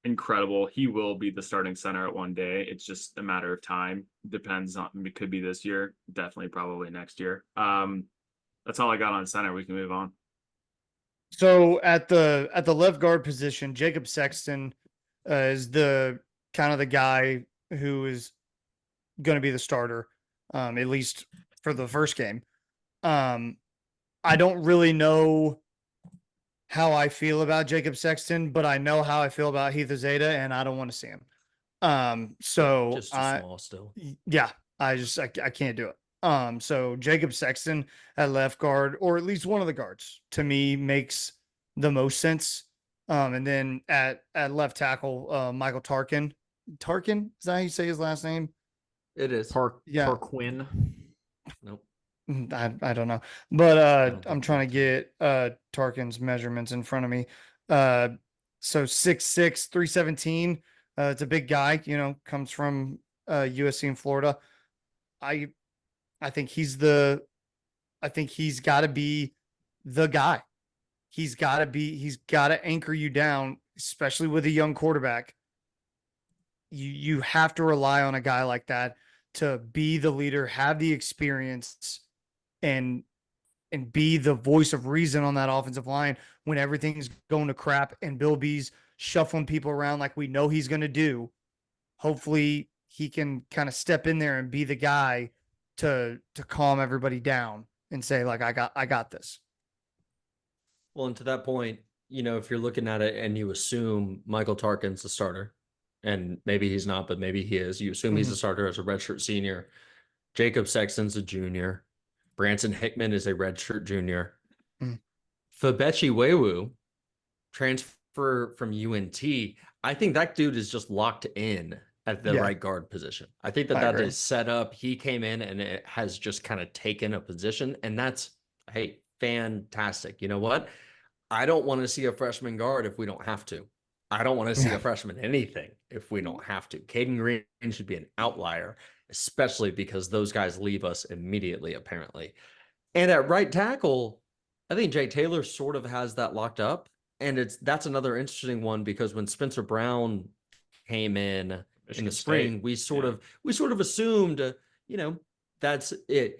incredible. He will be the starting center at one day. It's just a matter of time. Depends on, it could be this year, definitely probably next year. That's all I got on center. We can move on. So at the left guard position, Jacob Sexton is the kind of the guy who is going to be the starter, at least for the first game. I don't really know how I feel about Jacob Sexton, but I know how I feel about Heath Zeta, and I don't want to see him. So just too small still. Yeah, I can't do it. So Jacob Sexton at left guard, or at least one of the guards, to me makes the most sense. And then at left tackle, Michael Tarkin. Tarkin, is that how you say his last name? It is. Tarquin. Nope. I don't know, but I'm trying to get Tarkin's measurements in front of me. So 6'6", 317. It's a big guy, comes from USC in Florida. I think he's got to be the guy. He's got to anchor you down, especially with a young quarterback. You have to rely on a guy like that to be the leader, have the experience, and be the voice of reason on that offensive line when everything's going to crap and Bill B's shuffling people around like we know he's going to do. Hopefully he can kind of step in there and be the guy to calm everybody down and say, like, I got this. Well, and to that point, if you're looking at it and you assume Michael Tarkin's the starter, and maybe he's not, but maybe he is, you assume he's a starter as a redshirt senior. Jacob Sexton's a junior. Branson Hickman is a redshirt junior. Fabechi Wewu, transfer from UNT. I think that dude is just locked in at the right guard position. I think that is set up. He came in and it has just kind of taken a position, and that's, hey, fantastic. You know what? I don't want to see a freshman guard if we don't have to. I don't want to see a freshman anything if we don't have to. Caden Green should be an outlier, especially because those guys leave us immediately, apparently. And at right tackle, I think Jake Taylor sort of has that locked up. And that's another interesting one because when Spencer Brown came in the spring, we sort of assumed, that's it.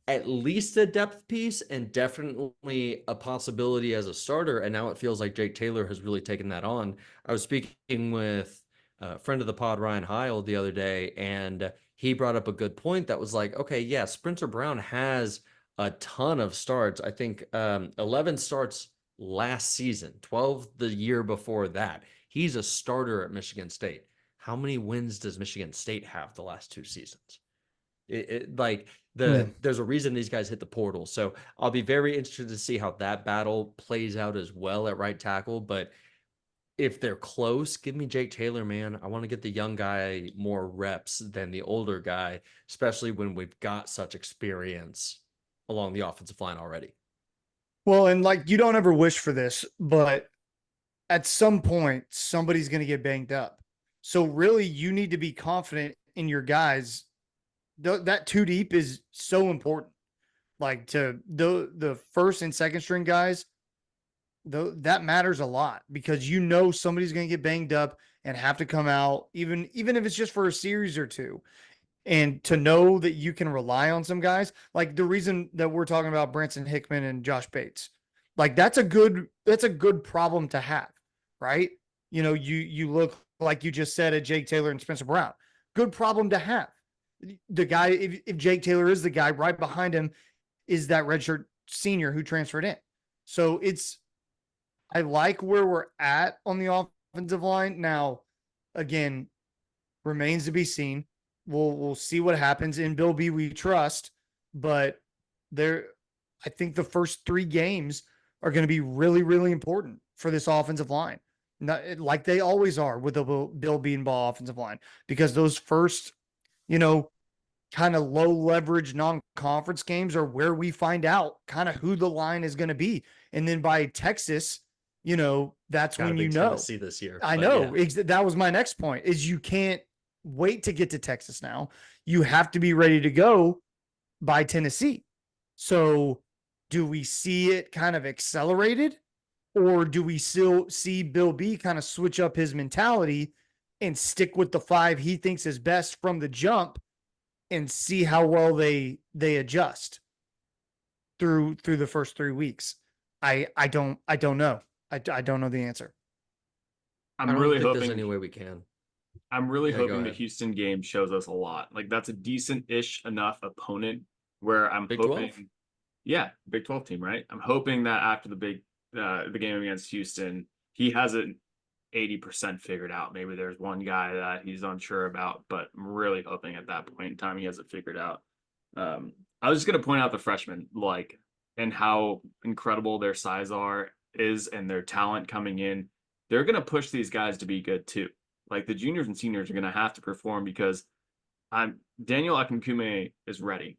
At least a depth piece and definitely a possibility as a starter. And now it feels like Jake Taylor has really taken that on. I was speaking with a friend of the pod, Ryan Heil, the other day, and he brought up a good point that was like, okay, yeah, Spencer Brown has a ton of starts. I think 11 starts last season, 12 the year before that. He's a starter at Michigan State. How many wins does Michigan State have the last 2 seasons? There's a reason these guys hit the portal. So I'll be very interested to see how that battle plays out as well at right tackle. But if they're close, give me Jake Taylor, man. I want to get the young guy more reps than the older guy, especially when we've got such experience along the offensive line already. Well, and you don't ever wish for this, but at some point, somebody's going to get banged up. So really, you need to be confident in your guys. That 2 deep is so important. To the first and second string guys, that matters a lot because somebody's going to get banged up and have to come out, even if it's just for a series or 2. And to know that you can rely on some guys, like the reason that we're talking about Branson Hickman and Josh Bates, that's a good problem to have, right? You look like you just said at Jake Taylor and Spencer Brown, good problem to have. The guy, if Jake Taylor is the guy, right behind him is that redshirt senior who transferred in. So I like where we're at on the offensive line. Now, again, remains to be seen. We'll see what happens. In Bill B, we trust, but I think the first 3 games are going to be really, really important for this offensive line. Not, like they always are with the Bill B and Ball offensive line, because those first, kind of low leverage non-conference games are where we find out kind of who the line is going to be. And then by Texas, that's when Tennessee this year. I know. Yeah. That was my next point, is you can't wait to get to Texas now. You have to be ready to go by Tennessee. So do we see it kind of accelerated, or do we still see Bill B kind of switch up his mentality and stick with the 5 he thinks is best from the jump and see how well they adjust through the first 3 weeks? I don't know. I don't know the answer. I'm really hoping there's any way we can. I'm really hoping the Houston game shows us a lot. Like, that's a decent-ish enough opponent where I'm Big hoping 12? Yeah, Big 12 team, right? I'm hoping that after the game against Houston, he has it 80% figured out. Maybe there's one guy that he's unsure about, but I'm really hoping at that point in time he has it figured out. I was just going to point out the freshmen, and how incredible their size is and their talent coming in. They're going to push these guys to be good too. Like, the juniors and seniors are going to have to perform, because Daniel Akinkume is ready.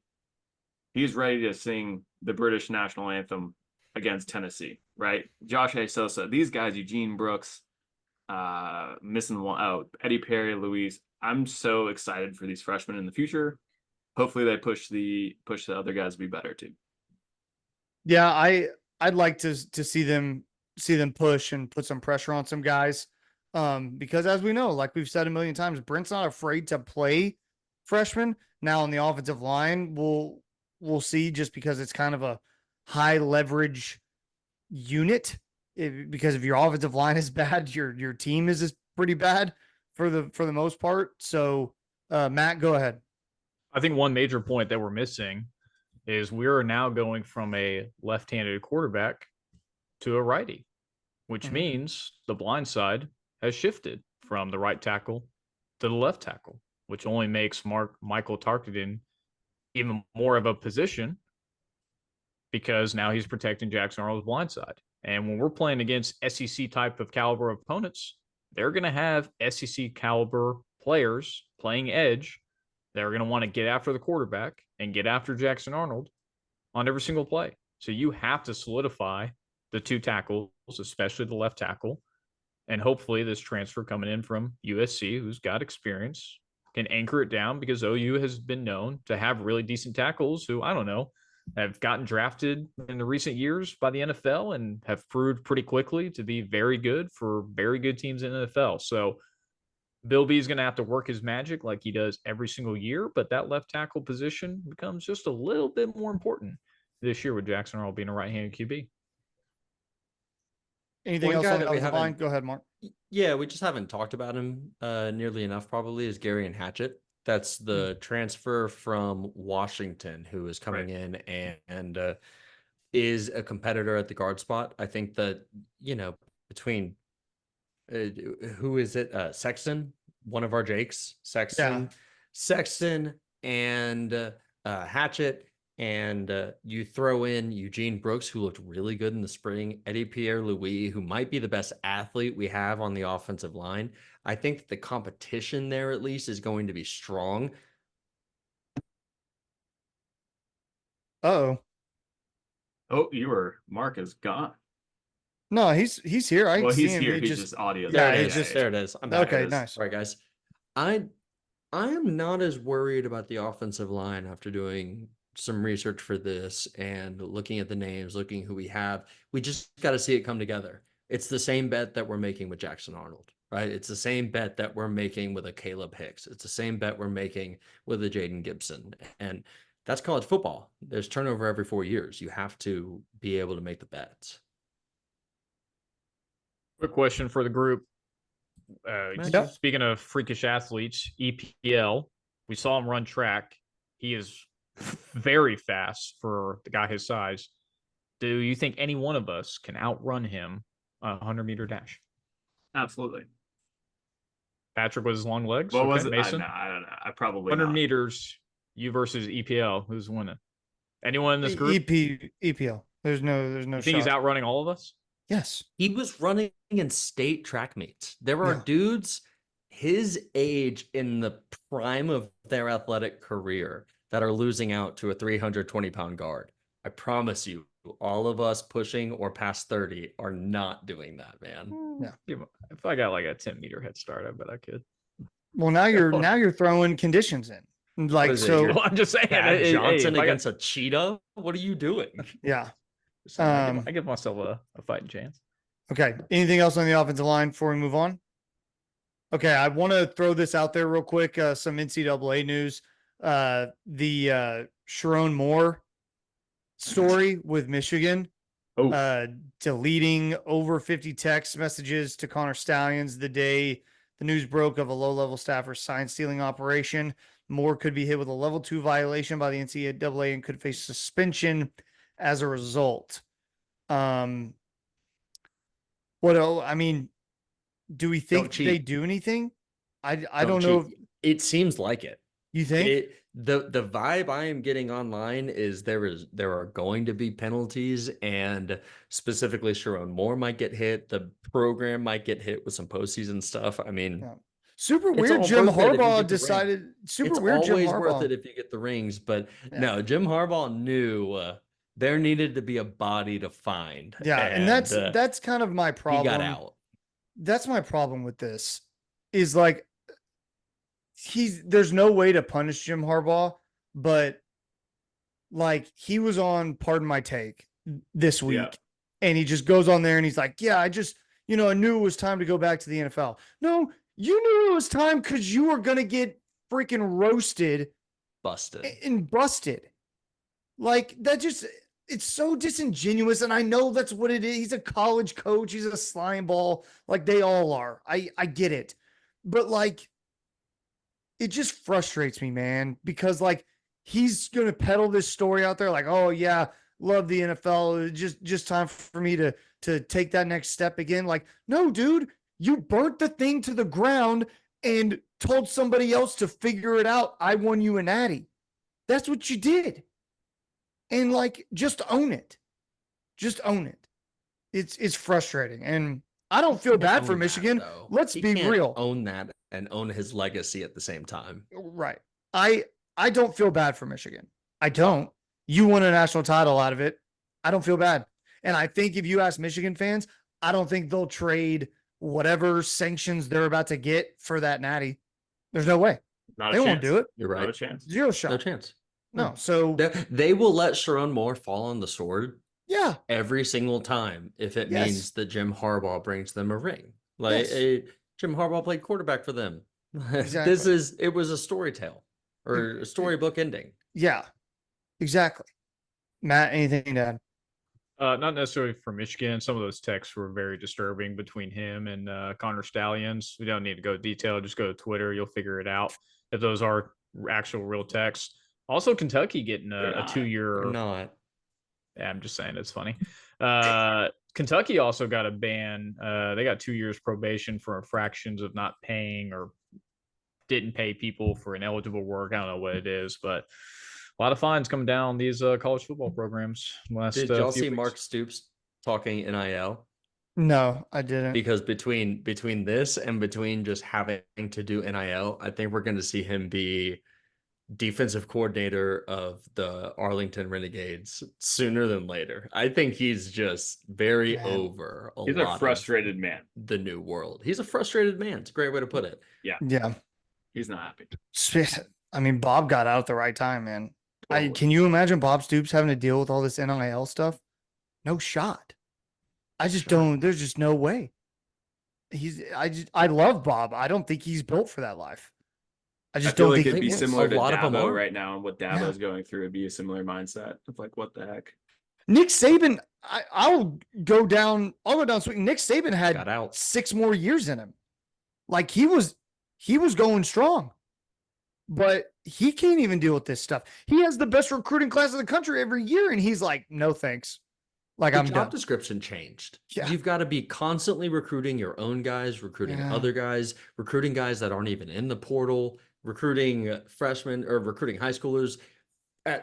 He's ready to sing the British national anthem against Tennessee, right? Josh Sosa, these guys, Eugene Brooks, missing one, Eddie Perry, Luis. I'm so excited for these freshmen in the future. Hopefully they push the other guys to be better too. Yeah, I'd like to see them push and put some pressure on some guys. Because as we know, like we've said a million times, Brent's not afraid to play freshmen. Now on the offensive line, we'll see, just because it's kind of a high leverage unit. Because if your offensive line is bad, your team is pretty bad for the most part. So, Matt, go ahead. I think one major point that we're missing is we're now going from a left-handed quarterback to a righty, which means the blind side has shifted from the right tackle to the left tackle, which only makes Michael Tarkenton even more of a position, because now he's protecting Jackson Arnold's blind side. And when we're playing against SEC type of caliber opponents, they're going to have SEC caliber players playing edge. They're going to want to get after the quarterback and get after Jackson Arnold on every single play. So you have to solidify the 2 tackles, especially the left tackle. And hopefully this transfer coming in from USC, who's got experience, can anchor it down, because OU has been known to have really decent tackles who, I don't know, have gotten drafted in the recent years by the NFL and have proved pretty quickly to be very good for very good teams in the NFL. So Bill B is going to have to work his magic like he does every single year, but that left tackle position becomes just a little bit more important this year with Jackson Arnold being a right-handed QB. Anything else on the line? Go ahead, Mark. Yeah, we just haven't talked about him nearly enough, probably, is Gary Hatchett. That's the transfer from Washington, who is coming in and is a competitor at the guard spot. I think that, between who is it? Sexton, one of our Jakes, Sexton and Hatchett. And you throw in Eugene Brooks, who looked really good in the spring, Eddie Pierre-Louis, who might be the best athlete we have on the offensive line. I think that the competition there, at least, is going to be strong. Oh, Mark is gone. No, he's here. He's here. He's just audio. There it is. I'm back. Okay, nice. All right, guys. I am not as worried about the offensive line after doing some research for this and looking at the names, looking who we have. We just got to see it come together. It's the same bet that we're making with Jackson Arnold, right? It's the same bet that we're making with a Caleb Hicks. It's the same bet we're making with a Jaden Gibson. And that's college football. There's turnover every 4 years. You have to be able to make the bets. Quick question for the group. Speaking of freakish athletes, EPL, we saw him run track. He is very fast for the guy his size. Do you think any one of us can outrun him on a 100-meter dash? Absolutely. Patrick with his long legs. What was it? Mason? I don't know. I probably 100 not. meters. You versus EPL. Who's winning? Anyone in this group? EPL. There's no. You think he's outrunning all of us? Yes. He was running in state track meets. There are dudes his age in the prime of their athletic career that are losing out to a 320-pound guard. I promise you, all of us pushing or past 30 are not doing that, man. Yeah. If I got like a 10-meter head start, I bet I could. Well, now you're throwing conditions in. Like, so well, I'm just saying, Johnson against a cheetah. What are you doing? Yeah. I give myself a fighting chance. Okay. Anything else on the offensive line before we move on? Okay. I want to throw this out there real quick. Some NCAA news. The Sharon Moore story with Michigan. Deleting over 50 text messages to Connor Stallions the day the news broke of a low-level staffer sign stealing operation. Moore could be hit with a level 2 violation by the NCAA and could face suspension as a result. Do we think they do anything? I don't know. It seems like it. You think? The vibe I am getting online is there are going to be penalties, and specifically Sharon Moore might get hit. The program might get hit with some postseason stuff. I mean, super weird. Jim Harbaugh decided. It's always worth it if you get the rings, but no, Jim Harbaugh knew there needed to be a body to find. Yeah, and that's kind of my problem. He got out. That's my problem with this. Is like. There's no way to punish Jim Harbaugh, but like he was on Pardon My Take this week and he just goes on there and he's like, I just, I knew it was time to go back to the NFL. No, you knew it was time because you were going to get freaking roasted, busted. Like that it's so disingenuous. And I know that's what it is. He's a college coach. He's a slime ball. Like they all are. I get it. But like, it just frustrates me, man, because like he's going to peddle this story out there like, oh yeah, love the NFL. Just time for me to take that next step again. Like, no, dude, you burnt the thing to the ground and told somebody else to figure it out. I won you a natty. That's what you did. And like, just own it. Just own it. It's frustrating. And I don't feel bad for Michigan. Let's be real. Own that and own his legacy at the same time. Right. I don't feel bad for Michigan. I don't. You won a national title out of it. I don't feel bad. And I think if you ask Michigan fans, I don't think they'll trade whatever sanctions they're about to get for that natty. There's no way. They won't do it. You're right. No chance. Zero shot. No chance. No. So they will let Sharon Moore fall on the sword. Yeah. Every single time if it means that Jim Harbaugh brings them a ring. Like Jim Harbaugh played quarterback for them. Exactly. It was a story tale or a storybook ending. Yeah, exactly. Matt, anything to add? Not necessarily for Michigan. Some of those texts were very disturbing between him and Connor Stallions. We don't need to go detail. Just go to Twitter. You'll figure it out if those are actual real texts. Also, Kentucky getting a 2-year. Not. Yeah, I'm just saying it's funny. Kentucky also got a ban. They got 2 years probation for infractions of not paying or didn't pay people for ineligible work. I don't know what it is, but a lot of fines coming down these college football programs. Did y'all see Mark Stoops talking NIL? No, I didn't. Because between this and between just having to do NIL, I think we're going to see him be defensive coordinator of the Arlington Renegades sooner than later. I think he's just very over he's a frustrated man. The new world. He's a frustrated man. It's a great way to put it. Yeah. He's not happy. I mean, Bob got out at the right time, man. Can you imagine Bob Stoops having to deal with all this NIL stuff? No shot. I just don't. There's just no way. I love Bob. I don't think he's built for that life. I just don't think it'd be similar to Dabo are. right now, and what Dabo's going through would be a similar mindset of like, what the heck? Nick Saban, I'll go down swing. Nick Saban got out 6 more years in him. Like he was going strong, but he can't even deal with this stuff. He has the best recruiting class in the country every year, and he's like, no thanks. Like, the I'm job done. description changed. Yeah. You've got to be constantly recruiting your own guys, recruiting other guys, recruiting guys that aren't even in the portal, recruiting freshmen or recruiting high schoolers.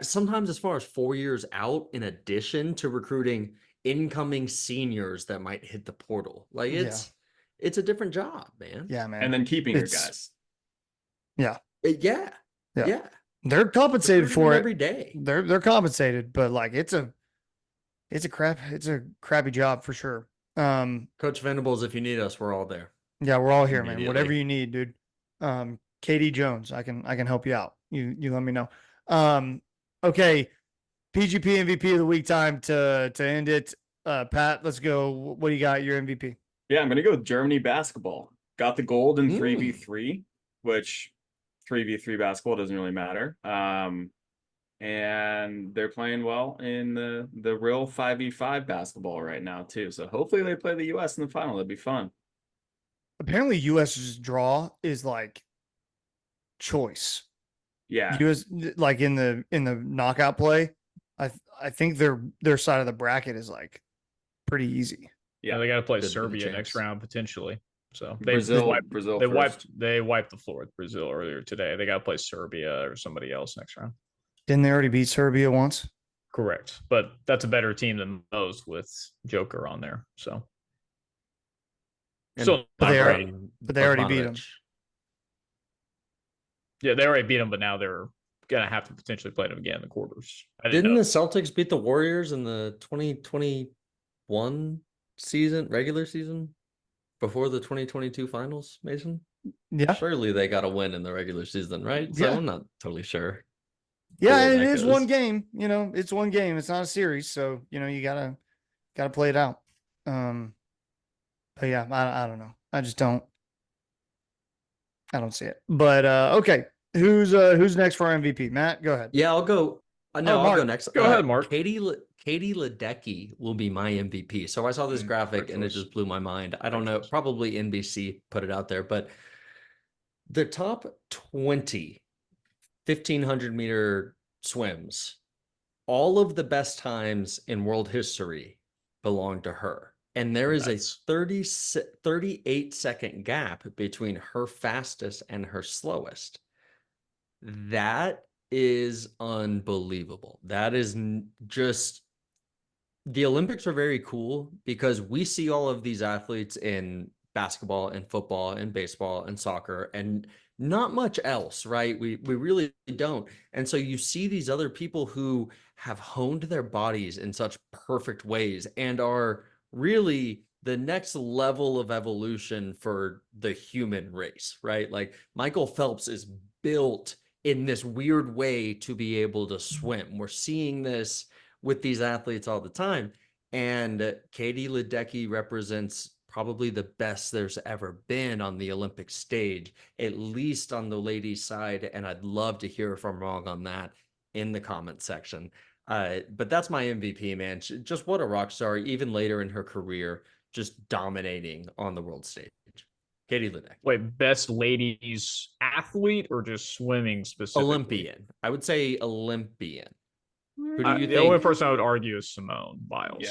Sometimes as far as 4 years out, in addition to recruiting incoming seniors that might hit the portal. Like it's a different job, man. Yeah, man. And then keeping your guys. Yeah. Yeah. They're compensated for it every day. They're compensated, but like it's a crappy job for sure. Coach Venables, if you need us, we're all there. Yeah, we're all here, man. Whatever you need, dude. KD Jones, I can help you out. You let me know. Okay. PGP MVP of the week time to end it. Pat, let's go. What do you got? Your MVP? Yeah, I'm gonna go with Germany basketball. Got the gold in 3v3, which 3v3 basketball doesn't really matter. And they're playing well in the real 5v5 basketball right now too. So hopefully they play the US in the final. That'd be fun. Apparently US's draw is like choice. Yeah. US, like in the knockout play, I think their side of the bracket is like pretty easy. Yeah, they got to play Serbia next round potentially. So they wiped the floor with Brazil earlier today. They got to play Serbia or somebody else next round. Didn't they already beat Serbia once? Correct, but that's a better team than most with Joker on there. So, but they already beat them. Yeah, they already beat them, but now they're gonna have to potentially play them again in the quarters. Didn't the Celtics beat the Warriors in the 2021 season, regular season, before the 2022 finals, Mason? Yeah. Surely they got a win in the regular season, right? So I'm not totally sure. Yeah, and it is one game. You know, it's one game. It's not a series, so you know you gotta play it out. But yeah, I don't know. I just don't. I don't see it. But okay, who's next for our MVP? Matt, go ahead. Yeah, I'll go. No, I'll go next. Go ahead, Mark. Katie Ledecky will be my MVP. So I saw this graphic and it just blew my mind. I don't know. Probably NBC put it out there, but the top 20 1,500-meter swims, all of the best times in world history belong to her. And there is a 38-second gap between her fastest and her slowest. That is unbelievable. That is just, the Olympics are very cool because we see all of these athletes in basketball and football and baseball and soccer and not much else, right? We really don't. And so you see these other people who have honed their bodies in such perfect ways and are really the next level of evolution for the human race, right? Like Michael Phelps is built in this weird way to be able to swim. We're seeing this with these athletes all the time. And Katie Ledecky represents probably the best there's ever been on the Olympic stage, at least on the ladies' side. And I'd love to hear if I'm wrong on that in the comment section. But that's my MVP, man. Just what a rock star, even later in her career, just dominating on the world stage. Katie Ledecky. Wait, best ladies athlete or just swimming specifically? Olympian. I would say Olympian. Who do you think? The only person I would argue is Simone Biles. Yeah.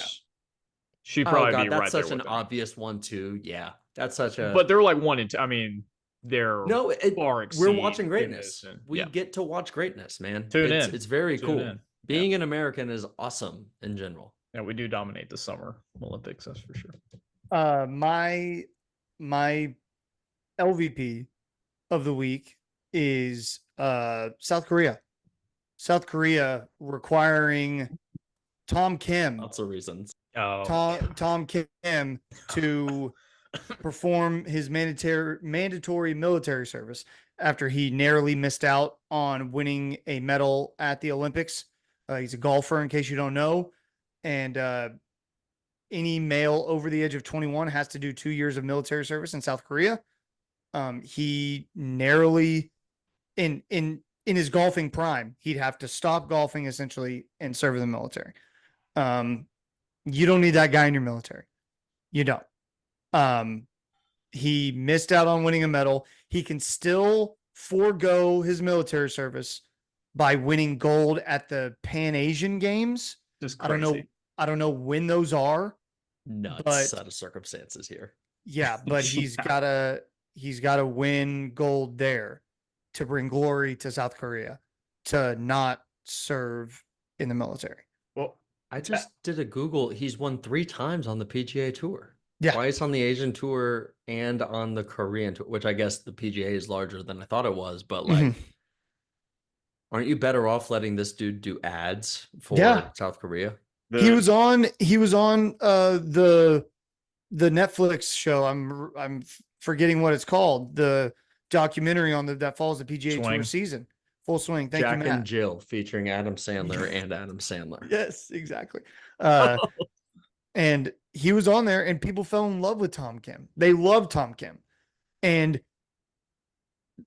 She'd probably be right there. That's such an obvious one too. Yeah, that's such a. But they're like 1 and 2. I mean, they're we're watching greatness. We get to watch greatness, man. It's very cool. Being an American is awesome in general. Yeah, we do dominate the summer Olympics, that's for sure. My LVP of the week is South Korea. South Korea requiring Tom Kim. Lots of reasons. Tom Kim to perform his mandatory military service after he narrowly missed out on winning a medal at the Olympics. He's a golfer, in case you don't know. And any male over the age of 21 has to do 2 years of military service in South Korea. He narrowly, in his golfing prime, he'd have to stop golfing essentially and serve in the military. You don't need that guy in your military. You don't. He missed out on winning a medal. He can still forego his military service by winning gold at the Pan Asian Games. Just crazy. I don't know when those are. Nuts set of circumstances here. Yeah, but he's gotta win gold there to bring glory to South Korea, to not serve in the military. Well, I just did a Google. He's won 3 times on the PGA Tour. Yeah. Twice on the Asian Tour and on the Korean Tour, which I guess the PGA is larger than I thought it was. But like, aren't you better off letting this dude do ads for South Korea? He was on the Netflix show. I'm forgetting what it's called. The documentary on that follows the PGA Tour season. Full Swing. Thank you, Matt. Jack and Jill, featuring Adam Sandler and Adam Sandler. Yes, exactly. And he was on there, and people fell in love with Tom Kim. They love Tom Kim. And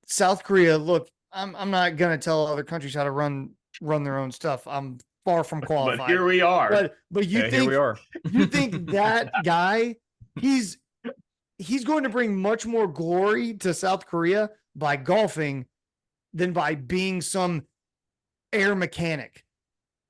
South Korea, look, I'm not gonna tell other countries how to run their own stuff. I'm far from qualified. But here we are. But you think here we are. You think that guy, he's going to bring much more glory to South Korea by golfing than by being some air mechanic.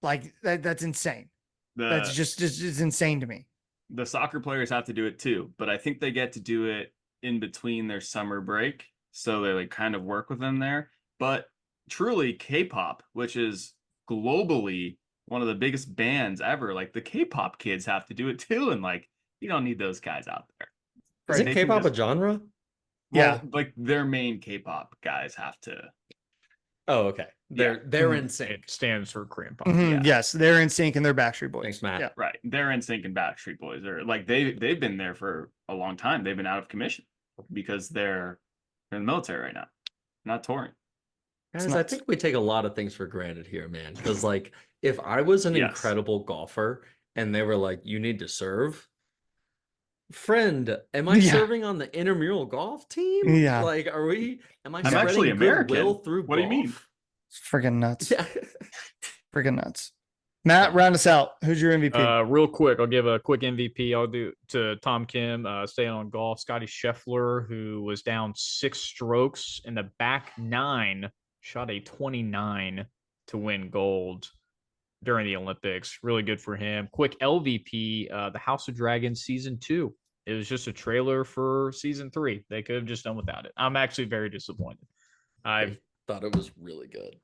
Like that's insane. That's just insane to me. The soccer players have to do it too, but I think they get to do it in between their summer break. So they like kind of work with them there. But truly K-pop, which is globally one of the biggest bands ever, like the K-pop kids have to do it too. And like, you don't need those guys out there. Isn't K-pop a genre? Well, like their main K-pop guys have to. Oh, okay. They're in sync. It stands for Korean pop. Mm-hmm. Yes, they're in sync and they're Backstreet Boys. Thanks, Matt. Yeah. Right. They're in sync and Backstreet Boys are like they've been there for a long time. They've been out of commission because they're in the military right now, not touring. Guys, I think we take a lot of things for granted here, man. Because like, if I was an incredible golfer and they were like, "You need to serve," friend, am I serving on the intramural golf team? Yeah. Like, am I I'm actually American. goodwill through what golf? do you mean? It's friggin' nuts. Yeah. Friggin' nuts. Matt, round us out. Who's your MVP? Real quick, I'll give a quick MVP. I'll do to Tom Kim, staying on golf. Scotty Scheffler, who was down 6 strokes in the back 9, shot a 29 to win gold during the Olympics. Really good for him. Quick LVP, the House of Dragons season 2. It was just a trailer for season 3. They could have just done without it. I'm actually very disappointed. I thought it was really good.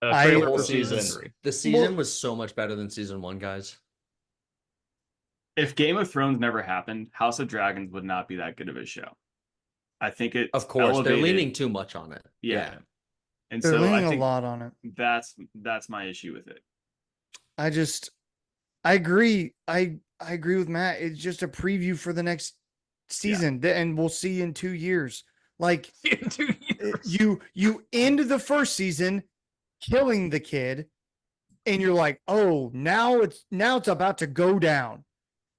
The season was so much better than season 1, guys. If Game of Thrones never happened, House of Dragons would not be that good of a show. I think it. Of course, they're leaning too much on it. Yeah. And they're so leaning I think a lot on it. That's my issue with it. I agree. I agree with Matt. It's just a preview for the next season, and we'll see in 2 years. Like in 2 years. You end the first season killing the kid, and you're like, oh, now it's about to go down.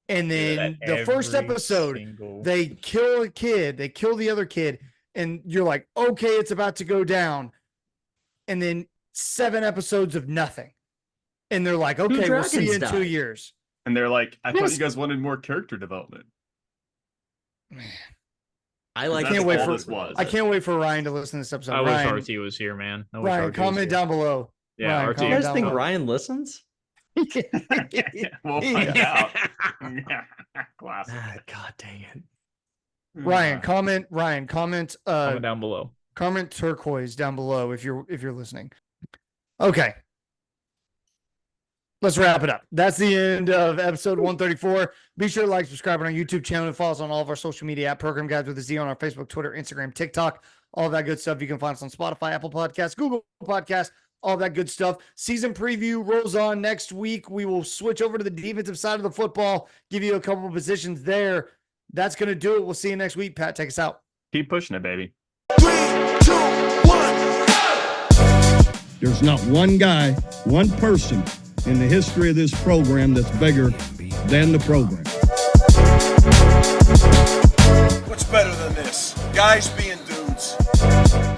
And then the first episode, they kill a kid, they kill the other kid, and you're like, okay, it's about to go down. And then 7 episodes of nothing. And they're like, okay, we'll see you in 2 years. And they're like, I thought you guys wanted more character development. Man. I can't wait for Ryan to listen to this episode. I wish RT was here, man. Ryan, comment down below. Yeah, Ryan, RT. You guys think Ryan listens? We'll find out. Classic. God dang it. Ryan, comment down below. Comment turquoise down below if you're listening. Okay. Let's wrap it up. That's the end of episode 134. Be sure to like, subscribe on our YouTube channel, and follow us on all of our social media at Program Guys with a Z on our Facebook, Twitter, Instagram, TikTok, all that good stuff. You can find us on Spotify, Apple Podcasts, Google Podcasts, all that good stuff. Season preview rolls on next week. We will switch over to the defensive side of the football, give you a couple of positions there. That's going to do it. We'll see you next week. Pat, take us out. Keep pushing it, baby. 3, 2, 1, go! There's not one guy, one person in the history of this program that's bigger than the program. What's better than this? Guys being